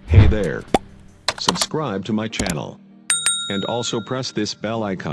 Hey there. Subscribe to my channel. And also press this bell icon.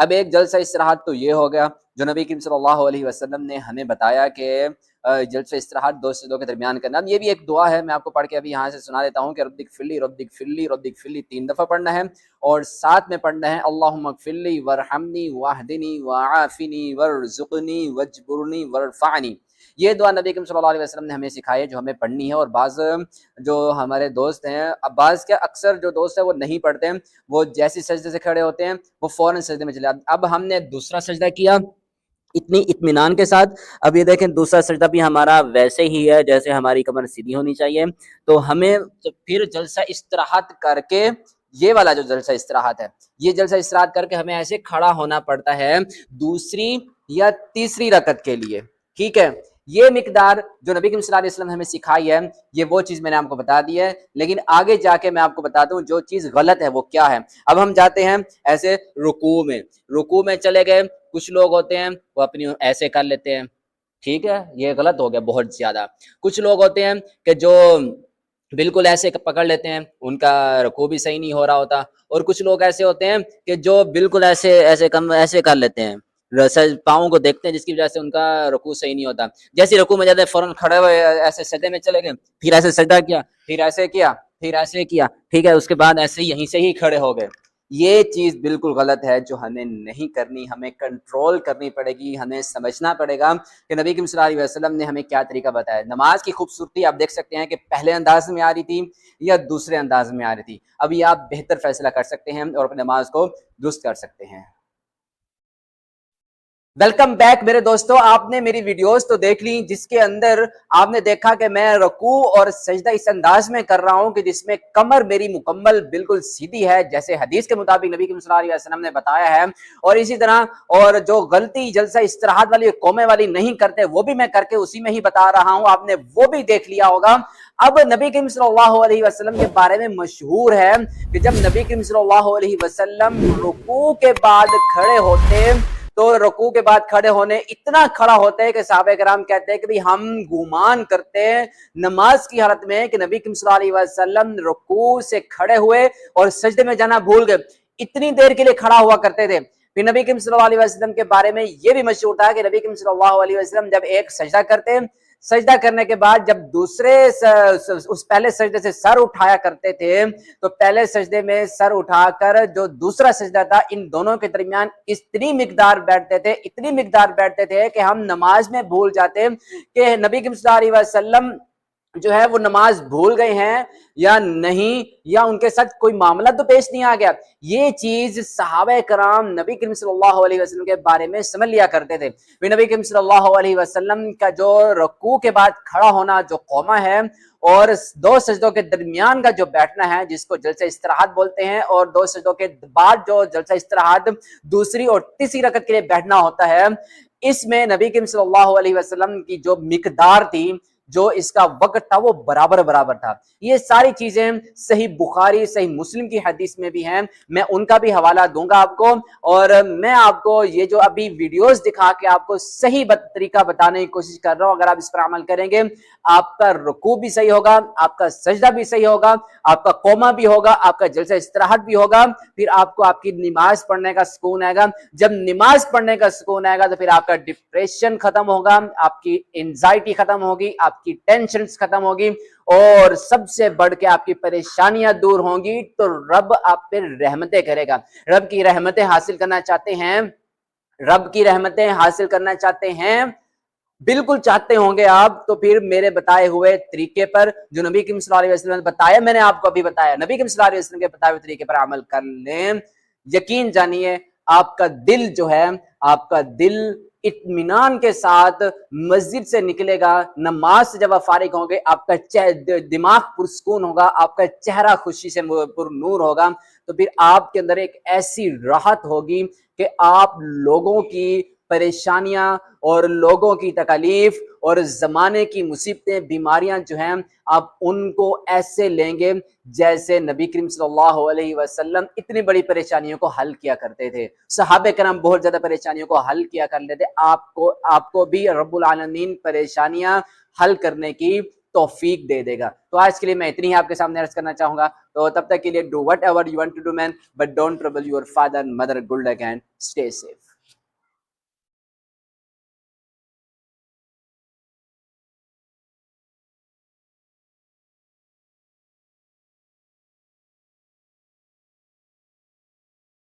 اب ایک جلسہ استراحت تو یہ ہو گیا جو نبی کریم صلی اللہ علیہ وسلم نے ہمیں بتایا کہ جلسہ استراحت دو سجدوں کے درمیان کرنا. اب یہ بھی ایک دعا ہے, میں آپ کو پڑھ کے ابھی یہاں سے سنا دیتا ہوں کہ رب اغفر لی رب اغفر لی رب اغفر لی 3 دفعہ پڑھنا ہے, اور ساتھ میں پڑھنا ہے اللہم اغفر لی وارحمنی واہدنی وعافنی وارزقنی واجبرنی وارفعنی. یہ دعا نبی کریم صلی اللہ علیہ وسلم نے ہمیں سکھائی ہے, جو ہمیں پڑھنی ہے. اور بعض جو ہمارے دوست ہیں, بعض کیا اکثر جو دوست ہیں وہ نہیں پڑھتے ہیں, وہ جیسے سجدے سے کھڑے ہوتے ہیں وہ فوراً سجدے میں چلے جاتے ہیں. اب ہم نے دوسرا سجدہ کیا اتنی اطمینان کے ساتھ, اب یہ دیکھیں دوسرا سجدہ بھی ہمارا ویسے ہی ہے جیسے ہماری کمر سیدھی ہونی چاہیے. تو ہمیں پھر جلسہ استراحت کر کے, یہ والا جو جلسہ استراحت ہے, یہ جلسہ استراحت کر کے ہمیں ایسے کھڑا ہونا پڑتا ہے دوسری یا تیسری رکعت کے لیے. ٹھیک ہے, یہ مقدار جو نبی کریم صلی اللہ علیہ وسلم نے ہمیں سکھائی ہے, یہ وہ چیز میں نے آپ کو بتا دی ہے. لیکن آگے جا کے میں آپ کو بتا دوں جو چیز غلط ہے وہ کیا ہے. اب ہم جاتے ہیں ایسے رکوع میں چلے گئے. کچھ لوگ ہوتے ہیں وہ اپنی ایسے کر لیتے ہیں, ٹھیک ہے, یہ غلط ہو گیا بہت زیادہ. کچھ لوگ ہوتے ہیں کہ جو بالکل ایسے پکڑ لیتے ہیں, ان کا رکوع بھی صحیح نہیں ہو رہا ہوتا. اور کچھ لوگ ایسے ہوتے ہیں کہ جو بالکل ایسے کر لیتے ہیں, پاؤں کو دیکھتے ہیں, جس کی وجہ سے ان کا رکوع صحیح نہیں ہوتا. جیسے رکوع میں جاتے ہیں فوراً کھڑے ہوئے ایسے سجدے میں چلے گئے, پھر ایسے سجدہ کیا, پھر ایسے کیا, پھر ایسے کیا, ٹھیک ہے, اس کے بعد ایسے یہیں سے ہی کھڑے ہو گئے. یہ چیز بالکل غلط ہے جو ہمیں نہیں کرنی. ہمیں کنٹرول کرنی پڑے گی, ہمیں سمجھنا پڑے گا کہ نبی کریم صلی اللہ علیہ وسلم نے ہمیں کیا طریقہ بتایا. نماز کی خوبصورتی آپ دیکھ سکتے ہیں کہ پہلے انداز میں آ رہی تھی یا دوسرے انداز میں آ رہی تھی. ابھی آپ بہتر فیصلہ کر سکتے ہیں اور اپنی نماز کو درست کر سکتے ہیں. ویلکم بیک میرے دوستو, آپ نے میری ویڈیوز تو دیکھ لی جس کے اندر آپ نے دیکھا کہ میں رکوع اور سجدہ اس انداز میں کر رہا ہوں کہ جس میں کمر میری مکمل بالکل سیدھی ہے جیسے حدیث کے مطابق نبی کریم صلی اللہ علیہ وسلم نے بتایا ہے. اور اسی طرح اور جو غلطی جلسہ استراحت والی قومیں والی نہیں کرتے وہ بھی میں کر کے اسی میں ہی بتا رہا ہوں, آپ نے وہ بھی دیکھ لیا ہوگا. اب نبی کریم صلی اللہ علیہ وسلم کے بارے میں مشہور ہے کہ جب نبی کریم صلی اللہ علیہ وسلم رکوع کے بعد کھڑے ہوتے تو رکوع کے بعد کھڑے ہونے اتنا کھڑا ہوتے ہیں کہ صحابہ کرام کہتے ہیں کہ ہم گمان کرتے ہیں نماز کی حالت میں کہ نبی کریم صلی اللہ علیہ وسلم رکوع سے کھڑے ہوئے اور سجدے میں جانا بھول گئے, اتنی دیر کے لیے کھڑا ہوا کرتے تھے. پھر نبی کریم صلی اللہ علیہ وسلم کے بارے میں یہ بھی مشہور تھا کہ نبی کریم صلی اللہ علیہ وسلم جب ایک سجدہ کرتے, سجدہ کرنے کے بعد جب دوسرے اس پہلے سجدے سے سر اٹھایا کرتے تھے تو پہلے سجدے میں سر اٹھا کر جو دوسرا سجدہ تھا ان دونوں کے درمیان اتنی مقدار بیٹھتے تھے کہ ہم نماز میں بھول جاتے کہ نبی کریم صلی اللہ علیہ وسلم جو ہے وہ نماز بھول گئے ہیں یا نہیں, یا ان کے ساتھ کوئی معاملہ تو پیش نہیں آ گیا. یہ چیز صحابہ کرام نبی کریم صلی اللہ علیہ وسلم کے بارے میں سمجھ لیا کرتے تھے. نبی کریم صلی اللہ علیہ وسلم کا جو رکوع کے بعد کھڑا ہونا جو قومہ ہے اور دو سجدوں کے درمیان کا جو بیٹھنا ہے جس کو جلسہ استراحت بولتے ہیں, اور دو سجدوں کے بعد جو جلسہ استراحت دوسری اور تیسری رکعت کے لیے بیٹھنا ہوتا ہے, اس میں نبی کریم صلی اللہ علیہ وسلم کی جو مقدار تھی, جو اس کا وقت تھا وہ برابر تھا. یہ ساری چیزیں صحیح بخاری صحیح مسلم کی حدیث میں بھی ہیں, میں ان کا بھی حوالہ دوں گا آپ کو. اور میں آپ کو یہ جو ابھی ویڈیوز دکھا کے آپ کو صحیح طریقہ بتانے کی کوشش کر رہا ہوں, اگر آپ اس پر عمل کریں گے آپ کا رکوع بھی صحیح ہوگا, آپ کا سجدہ بھی صحیح ہوگا, آپ کا قومہ بھی ہوگا, آپ کا جلسہ استراحت بھی ہوگا, پھر آپ کو آپ کی نماز پڑھنے کا سکون آئے گا. جب نماز پڑھنے کا سکون آئے گا تو پھر آپ کا ڈپریشن ختم ہوگا, آپ کی انزائٹی ختم ہوگی, آپ کی ٹینشنز ختم ہوگی, اور سب سے بڑھ کے آپ کی پریشانیاں دور ہوں گی. تو رب آپ پہ رحمتیں کرے گا. رب کی رحمتیں حاصل کرنا چاہتے ہیں, رب کی رحمتیں حاصل کرنا چاہتے ہیں, بالکل چاہتے ہوں گے آپ, تو پھر میرے بتائے ہوئے طریقے پر جو نبی کریم صلی اللہ علیہ وسلم نے بتایا, میں نے آپ کو ابھی بتایا, نبی کریم صلی اللہ علیہ وسلم کے بتائے ہوئے طریقے پر عمل کر لیں, یقین جانیے آپ کا دل جو ہے, آپ کا دل اطمینان کے ساتھ مسجد سے نکلے گا, نماز سے جب آپ فارغ ہوں گے آپ کا دماغ پرسکون ہوگا, آپ کا چہرہ خوشی سے پر نور ہوگا. تو پھر آپ کے اندر ایک ایسی راحت ہوگی کہ آپ لوگوں کی پریشانیاں اور لوگوں کی تکالیف اور زمانے کی مصیبتیں بیماریاں جو ہیں آپ ان کو ایسے لیں گے جیسے نبی کریم صلی اللہ علیہ وسلم اتنی بڑی پریشانیوں کو حل کیا کرتے تھے. صحابہ کرام بہت زیادہ پریشانیوں کو حل کیا کر لیتے. آپ کو بھی رب العالمین پریشانیاں حل کرنے کی توفیق دے دے گا. تو آج کے لیے میں اتنی ہی آپ کے سامنے عرض کرنا چاہوں گا. تو تب تک کے لیے do whatever you want to do man but don't trouble your father and mother. Good luck and stay safe.